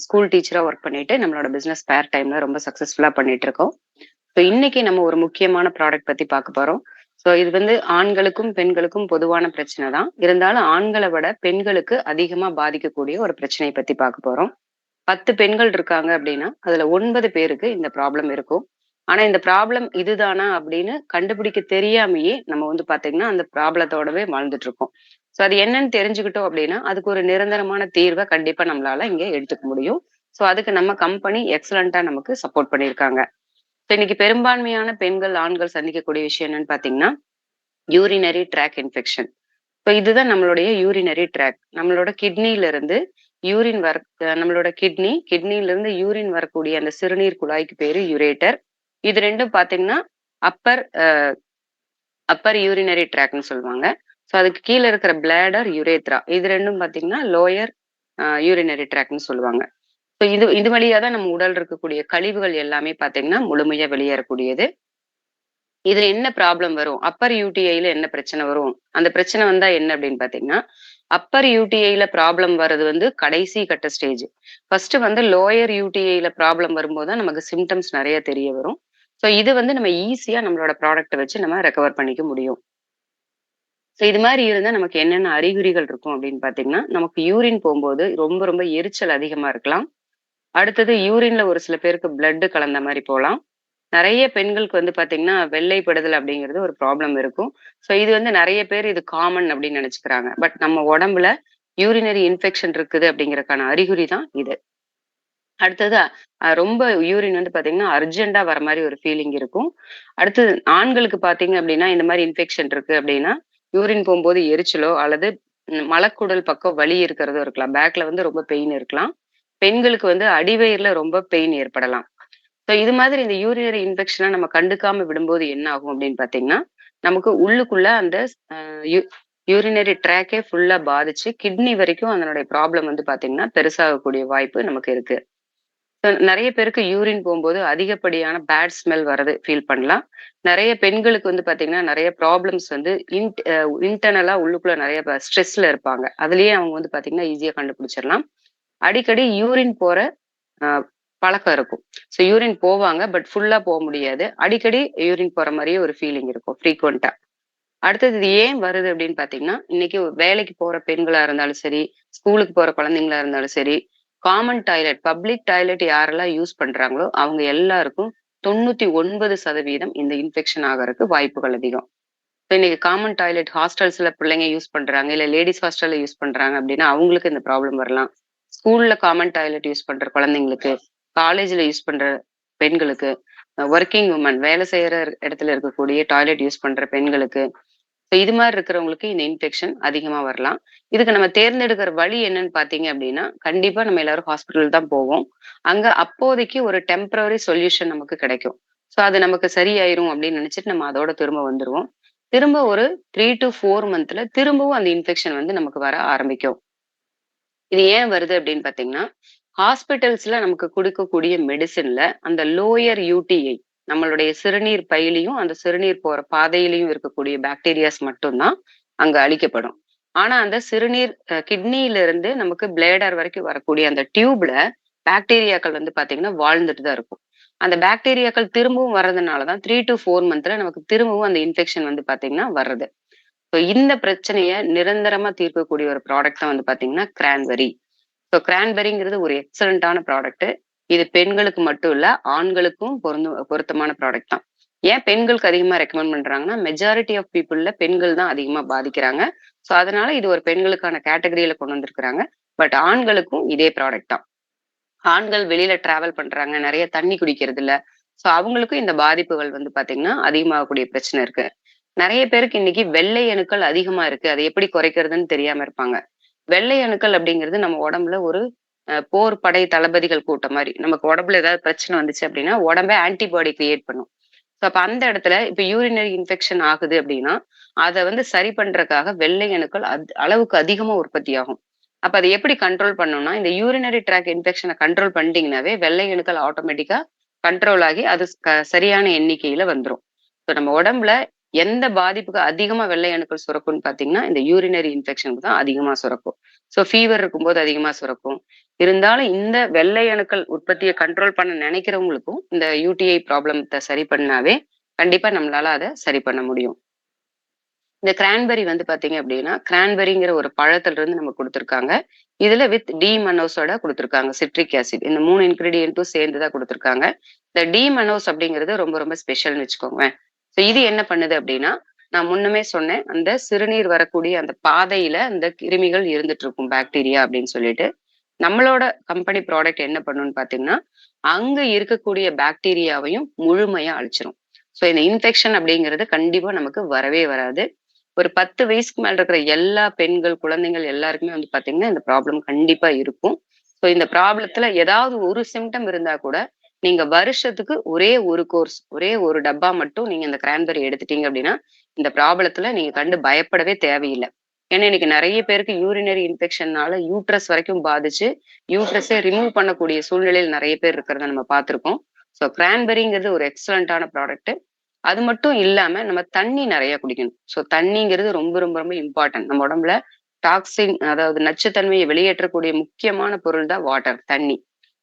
School டீச்சரா work பண்ணிட்டு நம்மளோட பிசினஸ் ஸ்பேர் டைம்ல ரொம்ப சக்சஸ்ஃபுல்லா பண்ணிட்டு இருக்கோம். ஸோ இன்னைக்கு நம்ம ஒரு முக்கியமான ப்ராடக்ட் பத்தி பார்க்க போறோம். ஸோ இது வந்து ஆண்களுக்கும் பெண்களுக்கும் பொதுவான பிரச்சனை தான். இருந்தாலும் ஆண்களை விட பெண்களுக்கு அதிகமா பாதிக்கக்கூடிய ஒரு பிரச்சனையை பத்தி பார்க்க போறோம். 10 பெண்கள் இருக்காங்க அப்படின்னா அதுல 9 பேருக்கு இந்த ப்ராப்ளம் இருக்கும். ஆனா இந்த ப்ராப்ளம் இதுதானா அப்படின்னு கண்டுபிடிக்க தெரியாமயே நம்ம வந்து பாத்தீங்கன்னா அந்த ப்ராப்ளத்தோடவே வாழ்ந்துட்டு இருக்கோம். ஸோ அது என்னன்னு தெரிஞ்சுக்கிட்டோம் அப்படின்னா அதுக்கு ஒரு நிரந்தரமான தீர்வை கண்டிப்பா நம்மளால இங்க எடுத்துக்க முடியும். ஸோ அதுக்கு நம்ம கம்பெனி எக்ஸலண்டா நமக்கு சப்போர்ட் பண்ணியிருக்காங்க. ஸோ இன்னைக்கு பெரும்பான்மையான பெண்கள் ஆண்கள் சந்திக்கக்கூடிய விஷயம் என்னன்னு பாத்தீங்கன்னா யூரினரி ட்ராக் இன்ஃபெக்ஷன். இப்போ இதுதான் நம்மளுடைய யூரினரி ட்ராக். நம்மளோட கிட்னில இருந்து யூரின் வர நம்மளோட கிட்னில இருந்து யூரின் வரக்கூடிய அந்த சிறுநீர் குழாய்க்கு பேரு யுரேட்டர். இது 2ம் பாத்தீங்கன்னா அப்பர் அப்பர் யூரினரி ட்ராக்ன்னு சொல்லுவாங்க. ஸோ அதுக்கு கீழ இருக்கிற பிளாடர், யுரேத்ரா இது 2ம் பாத்தீங்கன்னா லோயர் யூரினரி ட்ராக்ன்னு சொல்லுவாங்க. ஸோ இது இது வழியா தான் நம்ம உடல்ல இருக்கக்கூடிய கழிவுகள் எல்லாமே பாத்தீங்கன்னா முழுமையா வெளியேறக்கூடியது. இதுல என்ன ப்ராப்ளம் வரும்? அப்பர் யூடிஐல என்ன பிரச்சனை வரும்? அந்த பிரச்சனை வந்தா என்ன அப்படின்னு பார்த்தீங்கன்னா, அப்பர் யூடிஐல ப்ராப்ளம் வர்றது வந்து கடைசி கட்ட ஸ்டேஜ். ஃபர்ஸ்ட் வந்து லோயர் யூடிஐல ப்ராப்ளம் வரும்போது தான் நமக்கு சிம்ப்டம்ஸ் நெறைய தெரிய வரும். ஸோ இது வந்து நம்ம ஈஸியா நம்மளோட ப்ராடக்ட்ட வச்சு நம்ம ரெக்கவர் பண்ணிக்க முடியும். ஸோ இது மாரி இருந்தா நமக்கு என்னென்ன அறிகுறிகள் இருக்கும் அப்படின்னு பார்த்தீங்கன்னா, நமக்கு யூரின் போம்போது ரொம்ப ரொம்ப எரிச்சல் அதிகமா இருக்கலாம். அடுத்தது யூரின்ல ஒரு சில பேருக்கு பிளட் கலந்த மாரி போலாம். நெறைய பெண்களுக்கு வந்து பாத்தீங்கன்னா, வெள்ளைப்படுதல் அப்படிங்கிறது ஒரு ப்ராப்ளம் இருக்கும். ஸோ இது வந்து நெறைய பேர் இது காமன் அப்படின்னு நெனைச்சுக்கிறாங்க. பட் நம்ம உடம்புல யூரினரி இன்ஃபெக்ஷன் இருக்குது அப்படிங்கிறதுக்கான அறிகுறி தான் இது. அடுத்தது ரொம்ப யூரின் வந்து பாத்தீங்கன்னா, அர்ஜென்ட்டா வர மாரி ஒரு ஃபீலிங் இருக்கும். அடுத்தது ஆண்களுக்கு பாத்தீங்க அப்படின்னா, இந்த மாரி இன்ஃபெக்ஷன் இருக்கு அப்படின்னா, யூரின் போம்போது எரிச்சலோ அல்லது மலக்குடல் பக்கம் வலி இருக்கிறதோ இருக்கலாம். பேக்ல வந்து ரொம்ப பெயின் இருக்கலாம். பெண்களுக்கு வந்து அடிவயிறுல ரொம்ப பெயின் ஏற்படலாம். ஸோ இது மாதிரி இந்த யூரினரி இன்ஃபெக்ஷன நம்ம கண்டுக்காம விடும்போது என்ன ஆகும் அப்படின்னு பார்த்தீங்கன்னா, நமக்கு உள்ளுக்குள்ள அந்த அ யூ யூரினரி ட்ராக்கே ஃபுல்லா பாதிச்சு, கிட்னி வரைக்கும் அதனுடைய ப்ராப்ளம் வந்து பார்த்தீங்கன்னா, பெருசாகக்கூடிய வாய்ப்பு நமக்கு இருக்கு. நெறைய பேருக்கு யூரின் போம்போது அதிகப்படியான பேட் ஸ்மெல் வரது ஃபீல் பண்ணலாம். நெறைய பெண்களுக்கு வந்து பார்த்தீங்கன்னா, நெறைய ப்ராப்ளம்ஸ் வந்து இன்டர்னலா உள்ளுக்குள்ள நெறைய ஸ்ட்ரெஸ்ல இருப்பாங்க. அதிலேயே அவங்க வந்து பார்த்தீங்கன்னா, ஈஸியா கண்டுபிடிச்சிடலாம். அடிக்கடி யூரின் போற அ பழக்கம் இருக்கும். ஸோ யூரின் போவாங்க. பட் ஃபுல்லா முடியாது. அடிக்கடி யூரின் போற மாரியே ஒரு ஃபீலிங் இருக்கும் ஃப்ரீக்வென்ட்டா. அடுத்தது இது ஏன் வருது அப்படின்னு பார்த்தீங்கன்னா, இன்னைக்கு வேலைக்கு போற பெண்களா இருந்தாலும் சரி, ஸ்கூலுக்கு போற குழந்தைங்களா இருந்தாலும் சரி, காமன் டாய்லெட், பப்ளிக் டாய்லெட் யாரெல்லாம் யூஸ் பண்றாங்களோ, அவங்க எல்லாருக்கும் 99% இந்த இன்ஃபெக்ஷன் ஆகறதுக்கு வாய்ப்புகள் அதிகம். இப்ப இன்னைக்கு காமன் டாய்லெட் ஹாஸ்டல்ஸ்ல பிள்ளைங்க யூஸ் பண்றாங்க. இல்ல லேடீஸ் ஹாஸ்டல்ல யூஸ் பண்றாங்க அப்படின்னா, அவங்களுக்கு இந்த ப்ராப்ளம் வரலாம். ஸ்கூல்ல காமன் டாய்லெட் யூஸ் பண்ற குழந்தைங்களுக்கு, காலேஜ்ல யூஸ் பண்ற பெண்களுக்கு, வொர்க்கிங் வுமன் வேலை செய்யற இடத்துல இருக்கக்கூடிய டாய்லெட் யூஸ் பண்ற பெண்களுக்கு, இப்ப இது மாரி இருக்கிறவங்களுக்கு இந்த இன்ஃபெக்ஷன் அதிகமா வரலாம். இதுக்கு நம்ம தேர்ந்தெடுக்கிற வழி என்னன்னு பார்த்தீங்க அப்படின்னா, கண்டிப்பா நம்ம எல்லாரும் ஹாஸ்பிட்டல் தான் போவோம். அங்க அப்போதைக்கு ஒரு டெம்பரரி சொல்யூஷன் நமக்கு கிடைக்கும். ஸோ அது நமக்கு சரியாயிரும் அப்படின்னு நினைச்சுட்டு நம்ம அதோட திரும்ப வந்துருவோம். திரும்ப ஒரு 3 டூ 4 மந்த்ல திரும்பவும் அந்த இன்ஃபெக்ஷன் வந்து நமக்கு வர ஆரம்பிக்கும். இது ஏன் வருது அப்படின்னு பார்த்தீங்கன்னா, ஹாஸ்பிட்டல்ஸ்ல நமக்கு குடுக்கக்கூடிய மெடிசின்ல அந்த லோயர் யூடிஐ நம்மளுடைய சிறுநீர் பையிலயும், அந்த சிறுநீர் போற பாதையிலயும் இருக்கக்கூடிய பாக்டீரியாஸ் மட்டும் தான் அங்க அழிக்கப்படும். ஆனா அந்த சிறுநீர் கிட்னியில இருந்து நமக்கு பிளேடர் வரைக்கும் வரக்கூடிய அந்த டியூப்ல பாக்டீரியாக்கள் வந்து பார்த்தீங்கன்னா வாழ்ந்துட்டு தான் இருக்கும். அந்த பாக்டீரியாக்கள் திரும்பவும் வர்றதுனால தான் 3 டூ 4 மந்த்ல நமக்கு திரும்பவும் அந்த இன்ஃபெக்ஷன் வந்து பார்த்தீங்கன்னா வர்றது. ஸோ இந்த பிரச்சனைய நிரந்தரமா தீர்க்கக்கூடிய ஒரு ப்ராடக்ட் தான் வந்து பார்த்தீங்கன்னா கிரான்பெர்ரி. ஸோ கிரான்பெர்ரிங்கிறது ஒரு எக்ஸலன்ட்டான ப்ராடக்ட். இது பெண்களுக்கு மட்டும் இல்ல, ஆண்களுக்கும் பொருத்தமான ப்ராடக்ட் தான். ஏன் பெண்களுக்கு அதிகமா ரெக்கமெண்ட் பண்றாங்கன்னா, மெஜாரிட்டி ஆஃப் பீப்பிள்ல பெண்கள் தான் அதிகமா பாதிக்கிறாங்க. ஸோ அதனால இது ஒரு பெண்களுக்கான கேட்டகரியில கொண்டு வந்திருக்கிறாங்க. பட் ஆண்களுக்கும் இதே ப்ராடக்ட் தான். ஆண்கள் வெளியில டிராவல் பண்றாங்க, நெறைய தண்ணி குடிக்கிறது இல்ல. ஸோ அவங்களுக்கும் இந்த பாதிப்புகள் வந்து பார்த்தீங்கன்னா, அதிகமாகக்கூடிய பிரச்சனை இருக்கு. நெறைய பேருக்கு இன்னைக்கு வெள்ளை அணுக்கள் அதிகமா இருக்கு. அதை எப்படி குறைக்கிறதுன்னு தெரியாம இருப்பாங்க. வெள்ளை அணுக்கள் அப்படிங்கிறது நம்ம உடம்புல ஒரு போர் படை தளபதிகள் கூட்டம் மாரி. நமக்கு உடம்புல ஏதாவது பிரச்சனை வந்துச்சு அப்படின்னா, உடம்பே ஆன்டிபாடி கிரியேட் பண்ணும். ஸோ அப்ப அந்த இடத்துல இப்ப யூரினரி இன்ஃபெக்ஷன் ஆகுது அப்படின்னா, அத வந்து சரி பண்றதுக்காக வெள்ளை அணுக்கள் அளவுக்கு அதிகமா உற்பத்தி ஆகும். அப்ப அத எப்படி கண்ட்ரோல் பண்ணணும்னா, இந்த யூரினரி ட்ராக் இன்ஃபெக்ஷன கண்ட்ரோல் பண்ணிட்டீங்கன்னாவே, வெள்ளை அணுக்கள் ஆட்டோமேட்டிக்கா கண்ட்ரோல் ஆகி அது சரியான எண்ணிக்கையில வந்துரும். ஸோ நம்ம உடம்புல எந்த பாதிப்புக்கு அதிகமா வெள்ளை அணுக்கள் சுரக்கும்னு பாத்தீங்கன்னா, இந்த யூரினரி இன்ஃபெக்ஷனுக்கு தான் அதிகமா சுரக்கும். ஸோ ஃபீவர் இருக்கும்போது அதிகமா சுரக்கும். இருந்தாலும் இந்த வெள்ளை அணுக்கள் உற்பத்திய கண்ட்ரோல் பண்ண நினைக்கிறவங்களுக்கும், இந்த யூடிஐ ப்ராப்ளத்த சரி பண்ணாவே, கண்டிப்பா நம்மளால அத சரி பண்ண முடியும். இந்த கிரான்பெர்ரி வந்து பாத்தீங்க அப்படின்னா, கிரான்பெர்ரிங்கிற ஒரு பழத்துல இருந்து நமக்கு குடுத்துருக்காங்க. இதுல வித் டி-மனோஸோட குடுத்துருக்காங்க. Citric acid. இந்த 3 இன்கிரீடியன்ட்டும் சேர்ந்து தான் குடுத்துருக்காங்க. இந்த டி-மனோஸ் அப்படிங்கிறது ரொம்ப ரொம்ப ஸ்பெஷல்னு வச்சுக்கோங்களேன். ஸோ இது என்ன பண்ணுது அப்படின்னா, நான் முன்னமே சொன்னேன். அந்த சிறுநீர் வரக்கூடிய அந்த பாதையில அந்த கிருமிகள் இருந்துட்டு இருக்கும். பாக்டீரியா அப்படின்னு சொல்லிட்டு. நம்மளோட கம்பெனி ப்ராடக்ட் என்ன பண்ணும்னு பாத்தீங்கன்னா, அங்க இருக்கக்கூடிய பாக்டீரியாவையும் முழுமையா அழிச்சிரும். ஸோ இந்த இன்ஃபெக்ஷன் அப்படிங்கிறது கண்டிப்பா நமக்கு வரவே வராது. ஒரு 10 வயசுக்கு மேல இருக்கிற எல்லா பெண்கள், குழந்தைகள் எல்லாருக்குமே வந்து பாத்தீங்கன்னா, இந்த ப்ராப்ளம் கண்டிப்பா இருக்கும். ஸோ இந்த ப்ராப்ளத்துல ஏதாவது ஒரு சிம்ப்டம் இருந்தா கூட, நீங்க வருஷத்துக்கு ஒரே ஒரு கோர்ஸ், ஒரே ஒரு டப்பா மட்டும் நீங்க இந்த கிரான்பெர்ரி எடுத்துட்டீங்க அப்படின்னா, இந்த ப்ராப்ளத்துல நீங்க கண்டு பயப்படவே தேவையில்ல. ஏன்னா இன்னைக்கு நெறைய பேருக்கு யூரினரி இன்ஃபெக்ஷன்னால யூட்ரஸ் வரைக்கும் பாதிச்சு, யூட்ரஸே ரிமூவ் பண்ணக்கூடிய சூழ்நிலையில் நெறைய பேர் இருக்கிறத நம்ம பார்த்திருக்கோம். ஸோ கிரான்பெர்ரிங்கிறது ஒரு எக்ஸலன்ட்டான ப்ராடக்ட். அது மட்டும் இல்லாம நம்ம தண்ணி நெறைய குடிக்கணும். ஸோ தண்ணீங்கிறது ரொம்ப ரொம்ப ரொம்ப இம்பார்ட்டன்ட். நம்ம உடம்புல டாக்ஸின் அதாவது நச்சுத்தன்மையை வெளியேற்றக்கூடிய முக்கியமான பொருள் தான் வாட்டர், தண்ணி.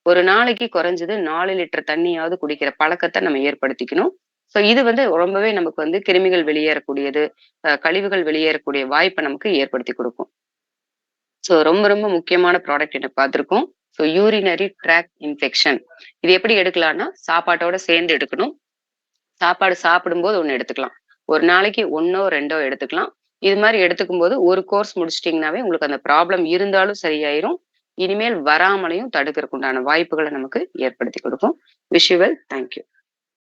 ஒரு நாளைக்கு குறைஞ்சது 4 லிட்டர் தண்ணியாவது குடிக்கிற பழக்கத்த நம்ம ஏற்படுத்திக்கணும். ஸோ இது வந்து ரொம்பவே நமக்கு வந்து கிருமிகள் வெளியேறக்கூடியது, கழிவுகள் வெளியேறக்கூடிய வாய்ப்ப நமக்கு ஏற்படுத்தி குடுக்கும். ஸோ ரொம்ப ரொம்ப முக்கியமான ப்ராடக்ட் என்ன பார்த்திருக்கோம். So urinary tract infection. இது எப்படி எடுக்கலான்னா, சாப்பாட்டோட சேர்ந்து எடுக்கணும். சாப்பாடு சாப்பிடும்போது 1 எடுத்துக்கலாம். ஒரு நாளைக்கு 1ஓ, 2ஓ எடுத்துக்கலாம். இது மாரி எடுத்துக்கும்போது ஒரு கோர்ஸ் முடிச்சுட்டீங்கன்னாவே, உங்களுக்கு அந்த ப்ராப்ளம் இருந்தாலும் சரியாயிரும். இனிமேல் வராமலையும் தடுக்கிறதுக்கு உண்டான வாய்ப்புகள நமக்கு ஏற்படுத்தி குடுக்கும். Wish you well. Thank you.